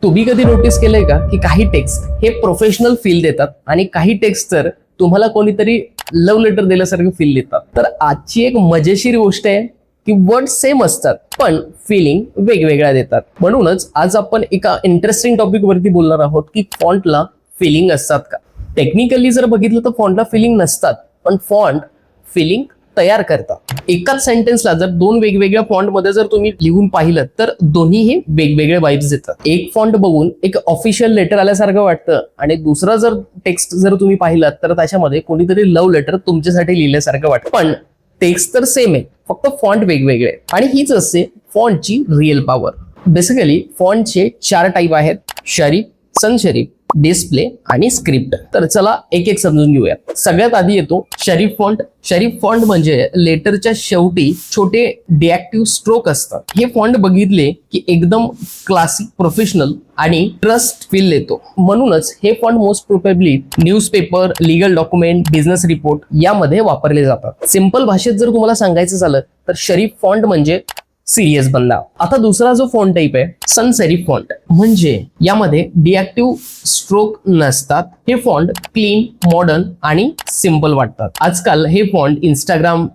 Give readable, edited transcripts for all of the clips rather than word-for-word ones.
तुम्ही कधी नोटीस केलंय का की काही टेक्स्ट हे प्रोफेशनल फील देतात आणि काही टेक्स्ट तर तुम्हाला कोणीतरी लव्ह लेटर दिल्यासारखं फील देतात. तर आजची एक मजेशीर गोष्ट आहे की वर्ड सेम असतात पण फिलिंग वेगवेगळ्या देतात. म्हणूनच आज आपण एका इंटरेस्टिंग टॉपिक वरती बोलणार आहोत की फॉन्टला फिलिंग असतात का. टेक्निकली जर बघितलं तर फॉन्टला फिलिंग नसतात, पण फॉन्ट फिलिंग तयार करतात. एकाच सेंटेन्सला जर दोन वेगवेगळ्या फॉन्ट मध्ये जर तुम्ही लिहून पाहिलं तर दोन्हीही वेगवेगळे वाइब्स देतात. एक फॉन्ट बघून एक ऑफिशियल लेटर आल्यासारखं वाटतं आणि दुसरा जर टेक्स्ट जर तुम्ही पाहिलात तर त्याच्यामध्ये कोणीतरी लव्ह लेटर तुमच्यासाठी लिहिल्यासारखं वाटतं. पण टेक्स्ट तर सेम आहे, फक्त फॉन्ट वेगवेगळे. आणि हीच असते फॉन्टची रिअल पॉवर. बेसिकली फॉन्टचे 4 टाईप आहेत: शरीफ, सन्स शरीफ, डिस्प्ले आणि स्क्रिप्ट. तर चला एक एक समजून घेऊया. सगळ्यात आधी येतो शरीफ फॉन्ट. शरीफ फॉन्ट म्हणजे लेटरच्या शेवटी छोटे डिएक्टिव्ह स्ट्रोक असतात. हे फॉन्ट बघितले की एकदम क्लासिक, प्रोफेशनल आणि ट्रस्ट फील देतो. म्हणूनच हे font most probably newspaper, legal document, business report यामध्ये वापरले जातात. सिंपल भाषेत जर तुम्हाला सांगायचं झालं तर शरीफ फॉन्ट म्हणजे सिरियस बंदा. आता दुसरा जो फॉन्ट टाईप आहे सन्स सेरिफ फॉन्ट, म्हणजे यामध्ये डिएक्टिव्ह स्ट्रोक नसतात. हे फॉन्ट क्लीन, मॉडर्न आणि सिंपल वाटतात. आजकाल हे फॉन्ट इंस्टाग्राम,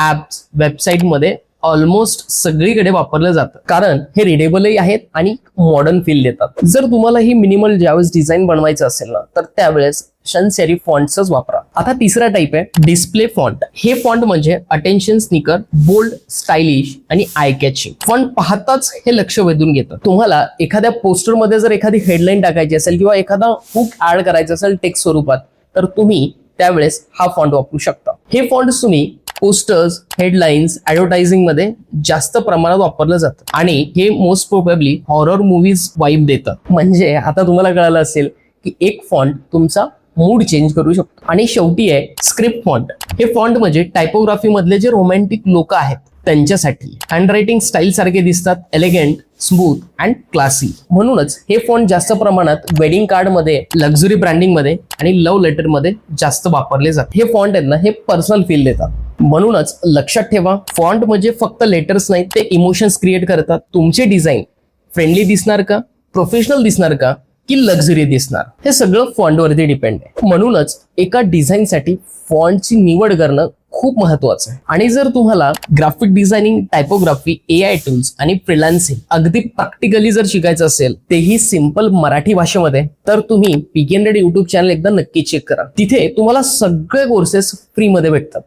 ऍप्स, वेबसाईट मध्ये ऑलमोस्ट सगळीकडे वापरलं जातं, कारण हे रिडेबलही आहेत आणि मॉडर्न फील देतात. जर तुम्हाला ही मिनिमल ज्यावेळेस डिझाईन बनवायचं असेल ना तर त्यावेळेस सन्स सेरिफ फॉन्ट्सच वापरा. आता तिसरा टाईप आहे डिस्प्ले फॉन्ट. हे फॉन्ट म्हणजे अटेन्शन स्निकर, बोल्ड, स्टायलिश आणि आय कॅचिंग. फॉन्ट पाहताच हे लक्ष वेधून घेतं. तुम्हाला एखाद्या पोस्टरमध्ये जर एखादी हेडलाईन टाकायची असेल किंवा एखादा हुक ऍड करायचा असेल टेक्स्ट स्वरूपात तर तुम्ही त्यावेळेस हा फॉन्ट वापरू शकता. हे फॉन्ट तुम्ही पोस्टर्स, हेडलाईन्स, ऍडव्हर्टायझिंग मध्ये जास्त प्रमाणात वापरलं जातं आणि हे most probably horror movies vibe देतं. म्हणजे आता तुम्हाला कळालं असेल की एक फॉन्ट तुमचा मूड चेंज करू शकतो. आणि शेवटी आहे स्क्रिप्ट फॉन्ट. हे फॉन्ट म्हणजे टायपोग्राफी मधले जे रोमॅन्टिक लोक आहेत त्यांच्यासाठी. हँडरायटिंग स्टाईल सारखे दिसतात, एलिगंट, स्मूथ अँड क्लासी. म्हणूनच हे फॉन्ट जास्त प्रमाणात वेडिंग कार्ड मध्ये, लक्झरी ब्रँडिंग मध्ये आणि लव्ह लेटर मध्ये जास्त वापरले जातात. हे फॉन्ट आहेत ना, हे पर्सनल फील देतात. म्हणूनच लक्षात ठेवा, फॉन्ट म्हणजे फक्त लेटर्स नाही, ते इमोशन्स क्रिएट करतात. तुमचे डिझाईन फ्रेंडली दिसणार का, प्रोफेशनल दिसणार का की लक्झरी दिसणार, हे सगळं फॉन्टवरती डिपेंड आहे. म्हणूनच एका डिझाईनसाठी फॉन्टची निवड करणं खूप महत्वाचं आहे. आणि जर तुम्हाला ग्राफिक डिझायनिंग, टायपोग्राफी, AI टूल्स आणि फ्रीलान्सिंग अगदी प्रॅक्टिकली जर शिकायचं असेल, तेही सिंपल मराठी भाषेमध्ये, तर तुम्ही PK100 युट्यूब चॅनल एकदा नक्की चेक करा. तिथे तुम्हाला सगळे कोर्सेस फ्री मध्ये भेटतात.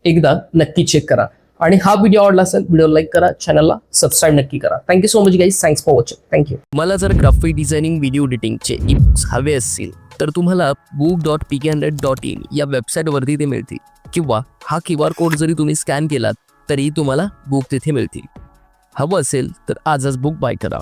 एकदा नक्की चेक करा. आणि हा व्हिडिओ आवडला असेल, व्हिडिओ लाईक करा, चॅनलला सबस्क्राईब नक्की करा. Thank you so much guys, thanks for watching. Thank you. मला जर ग्राफिक डिझायनिंग, व्हिडिओ एडिटिंगचे ई-बुक्स हवे असतील तर तुम्हाला book.pk100.in या वेबसाईटवरती ते मिळतील, किंवा हा QR कोड जरी तुम्ही स्कॅन केलात तरी तुम्हाला बुक तिथे मिळतील. हवं असेल तर आजच बुक बाय करा.